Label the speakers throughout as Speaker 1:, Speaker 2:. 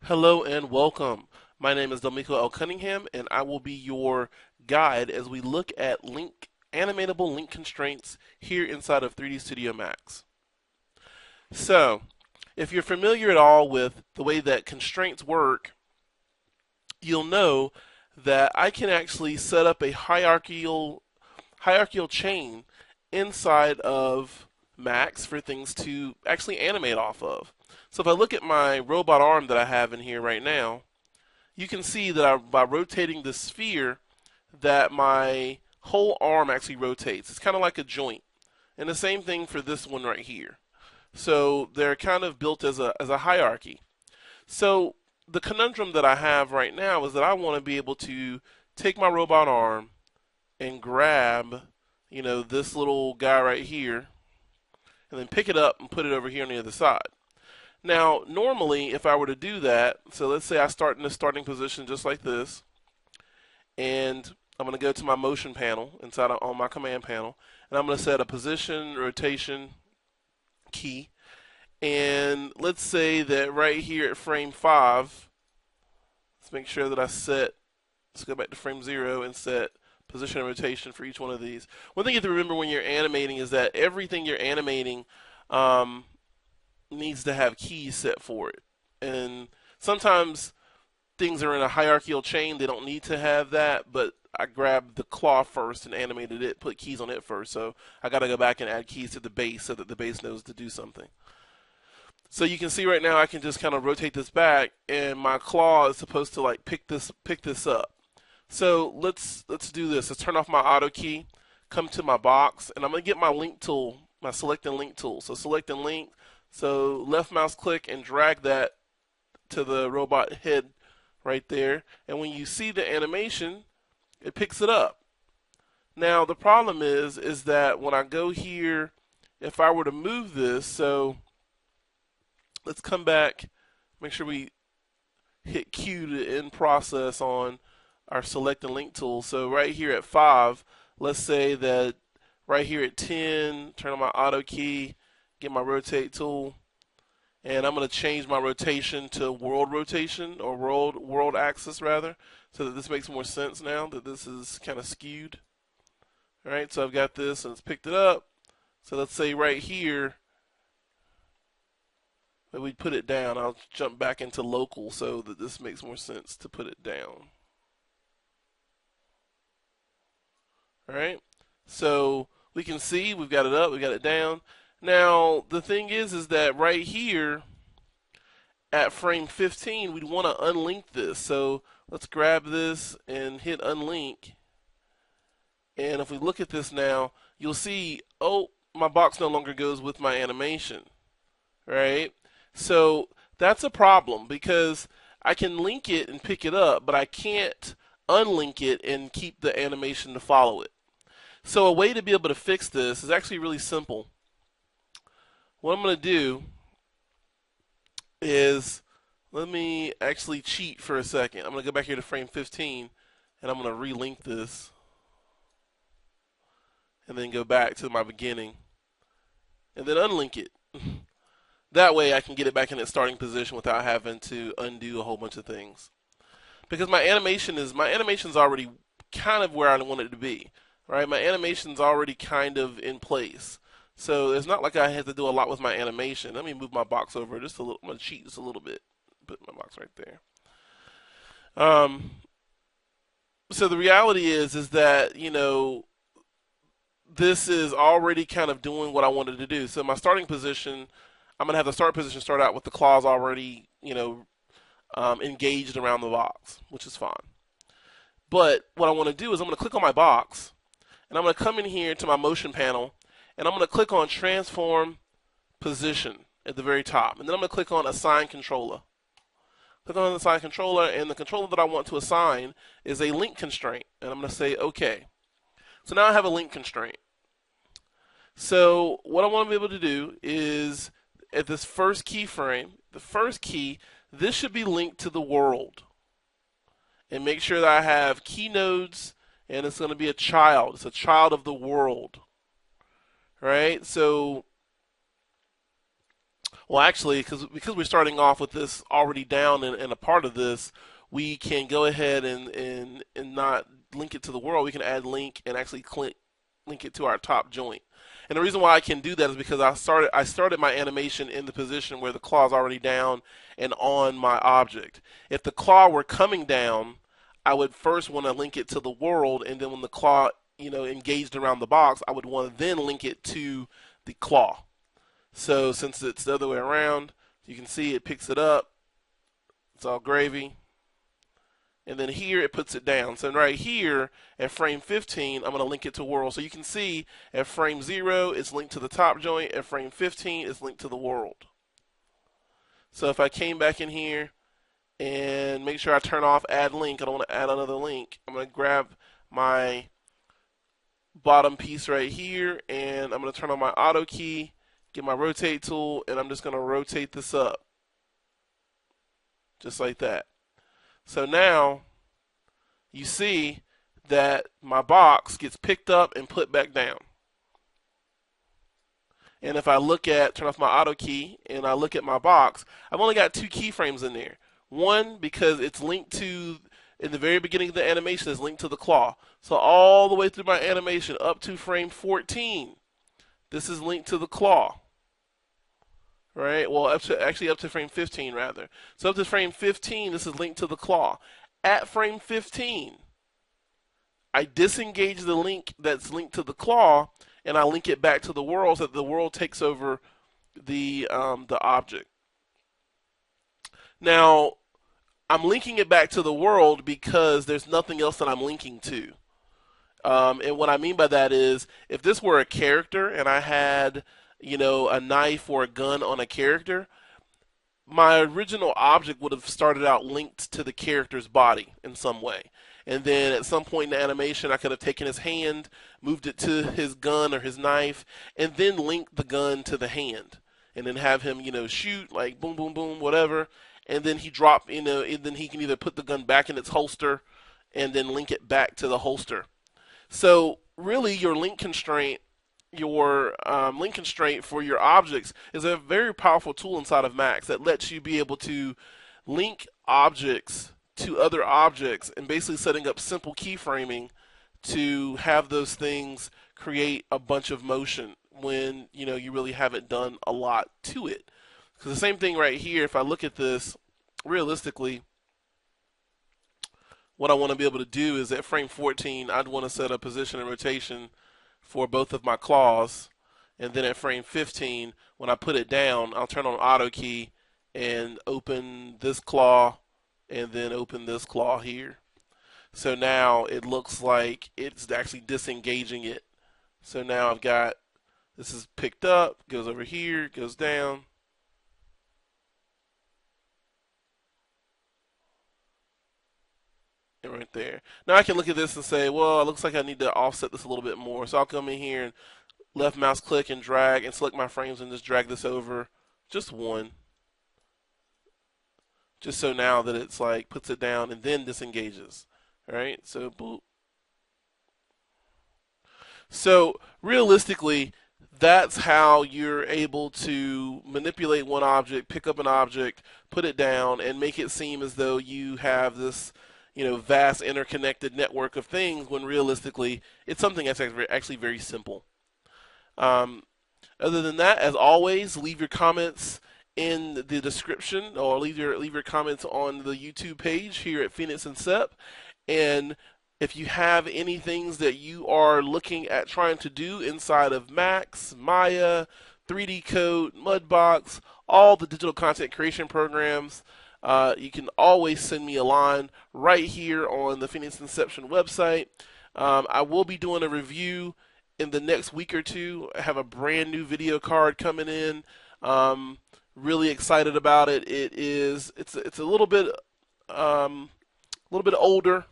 Speaker 1: Hello and welcome. My name is Domiko L. Cunningham, and I will be your guide as we look at animatable link constraints here inside of 3D Studio Max. So, if you're familiar at all with the way that constraints work, you'll know that I can actually set up a hierarchical chain inside of Max for things to actually animate off of. So if I look at my robot arm that I have in here right now, you can see that by rotating the sphere that my whole arm actually rotates. It's kind of like a joint. And the same thing for this one right here. So they're kind of built as a hierarchy. So the conundrum that I have right now is that I want to be able to take my robot arm and grab, this little guy right here, and then pick it up and put it over here on the other side. Now, normally, if I were to do that, so let's say I start in the starting position just like this, and I'm going to go to my motion panel on my command panel, and I'm going to set a position rotation key. And let's say that right here at frame 5, let's make sure that let's go back to frame 0 and set position and rotation for each one of these. One thing you have to remember when you're animating is that everything you're animating needs to have keys set for it. And sometimes things are in a hierarchical chain, they don't need to have that, but I grabbed the claw first and animated it, put keys on it first, so I got to go back and add keys to the base so that the base knows to do something. So you can see right now I can just kind of rotate this back, and my claw is supposed to like pick this up. So let's do this. Let's turn off my auto key, come to my box, and I'm going to get my link tool, my select and link tool. So select and link, so left mouse click and drag that to the robot head right there. And when you see the animation, it picks it up. Now the problem is that when I go here, if I were to move this, so let's come back, make sure we hit Q to end process on our select and link tool. So right here at 5, let's say that right here at 10, turn on my auto key, get my rotate tool, and I'm going to change my rotation to world rotation, or world axis rather, so that this makes more sense now that this is kind of skewed. All right, so I've got this and it's picked it up. So let's say right here that we put it down. I'll jump back into local so that this makes more sense to put it down. All right, so we can see we've got it up, we've got it down. Now the thing is that right here at frame 15 we'd want to unlink this. So let's grab this and hit unlink. And if we look at this now, you'll see, oh, my box no longer goes with my animation, right? So that's a problem because I can link it and pick it up, but I can't unlink it and keep the animation to follow it. So a way to be able to fix this is actually really simple. What I'm going to do is, let me actually cheat for a second. I'm going to go back here to frame 15 and I'm going to relink this and then go back to my beginning and then unlink it. That way I can get it back in its starting position without having to undo a whole bunch of things. Because my animation's already kind of where I want it to be, right? My animation's already kind of in place. So it's not like I have to do a lot with my animation. Let me move my box over just a little. I'm going to cheat just a little bit. Put my box right there. So the reality is that, this is already kind of doing what I wanted to do. So my starting position, I'm going to have the start position start out with the claws already, engaged around the box, which is fine. But what I want to do is I'm going to click on my box, and I'm going to come in here to my motion panel, and I'm going to click on transform position at the very top. And then I'm going to click on assign controller. Click on assign controller, and the controller that I want to assign is a link constraint. And I'm going to say OK. So now I have a link constraint. So what I want to be able to do is at this first keyframe, the first key, this should be linked to the world. And make sure that I have key nodes, and it's going to be a child. It's a child of the world. Right? So Well, actually, because we're starting off with this already down and a part of this, we can go ahead and not link it to the world. We can add link and actually link it to our top joint. And the reason why I can do that is because I started my animation in the position where the claw is already down and on my object. If the claw were coming down, I would first want to link it to the world, and then when the claw engaged around the box, I would want to then link it to the claw. So since it's the other way around, you can see it picks it up. It's all gravy. And then here it puts it down. So right here at frame 15, I'm going to link it to world. So you can see at frame 0, it's linked to the top joint. At frame 15, it's linked to the world. So if I came back in here and make sure I turn off add link, I don't want to add another link. I'm going to grab my bottom piece right here, and I'm going to turn on my auto key, get my rotate tool, and I'm just going to rotate this up. Just like that. So now you see that my box gets picked up and put back down. And if I turn off my auto key and I look at my box, I've only got 2 keyframes in there. One, because it's linked to, in the very beginning of the animation, is linked to the claw. So all the way through my animation up to frame 14, this is linked to the claw. Right? Well, actually up to frame 15 rather. So up to frame 15, this is linked to the claw. At frame 15, I disengage the link that's linked to the claw, and I link it back to the world so that the world takes over the object. Now, I'm linking it back to the world because there's nothing else that I'm linking to. And what I mean by that is, if this were a character and I had a knife or a gun on a character, my original object would have started out linked to the character's body in some way. And then at some point in the animation, I could have taken his hand, moved it to his gun or his knife, and then linked the gun to the hand. And then have him, shoot, like boom, boom, boom, whatever. And then he and then he can either put the gun back in its holster and then link it back to the holster. So really, your link constraint for your objects is a very powerful tool inside of Max that lets you be able to link objects to other objects and basically setting up simple keyframing to have those things create a bunch of motion when you really haven't done a lot to it. Because the same thing right here, if I look at this realistically, what I want to be able to do is at frame 14, I'd want to set a position and rotation for both of my claws, and then at frame 15, when I put it down, I'll turn on auto key and open this claw and then open this claw here. So now it looks like it's actually disengaging it. So now I've got, this is picked up, goes over here, goes down. And right there. Now I can look at this and say, well, it looks like I need to offset this a little bit more. So I'll come in here and left mouse click and drag and select my frames and just drag this over just one. Just so now that it's like puts it down and then disengages. All right, so boop. So realistically, that's how you're able to manipulate one object, pick up an object, put it down, and make it seem as though you have this vast interconnected network of things when realistically it's something that's actually very simple. Other than that, as always, leave your comments in the description or leave your comments on the YouTube page here at Phoenix and Sep. And if you have any things that you are looking at trying to do inside of Max, Maya, 3D Code, Mudbox, all the digital content creation programs, you can always send me a line right here on the Phoenix Inception website. I will be doing a review in the next week or two. I have a brand new video card coming in. Really excited about it. It's a little bit older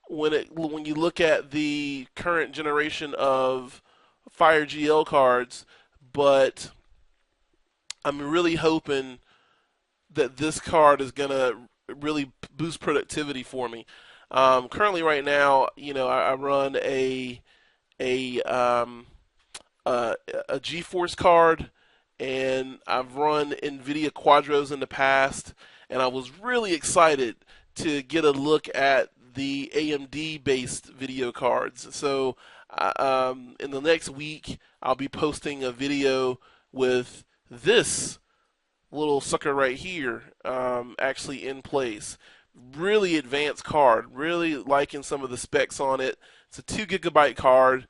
Speaker 1: when you look at the current generation of Fire GL cards, but I'm really hoping that this card is gonna really boost productivity for me. Currently, right now, I run a GeForce card, and I've run NVIDIA Quadros in the past, and I was really excited to get a look at the AMD based video cards. So in the next week, I'll be posting a video with this little sucker right here actually in place. Really advanced card. Really liking some of the specs on it. It's a 2 GB card.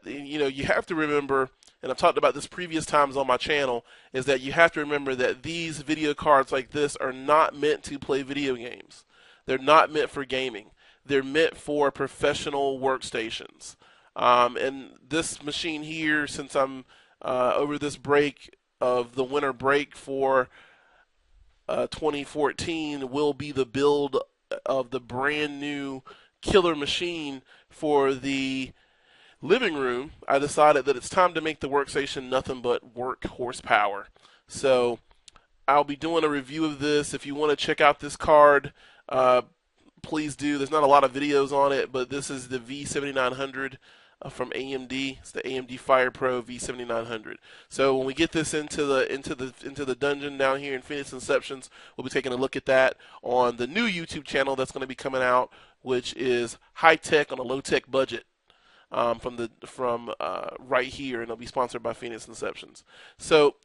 Speaker 1: You have to remember, and I've talked about this previous times on my channel, is that you have to remember that these video cards like this are not meant to play video games. They're not meant for gaming. They're meant for professional workstations. And this machine here, since I'm over this break of the winter break for 2014, will be the build of the brand new killer machine for the living room. I decided that it's time to make the workstation nothing but work horsepower. So I'll be doing a review of this. If you want to check out this card, please do. There's not a lot of videos on it, but this is the V7900 from AMD. It's the AMD FirePro V7900. So when we get this into the dungeon down here in Phoenix Inceptions, we'll be taking a look at that on the new YouTube channel that's going to be coming out, which is high tech on a low tech budget. From right here, and it'll be sponsored by Phoenix Inceptions. So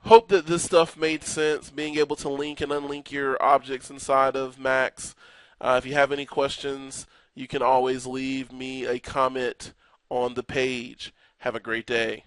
Speaker 1: hope that this stuff made sense, being able to link and unlink your objects inside of Max. If you have any questions, you can always leave me a comment on the page. Have a great day.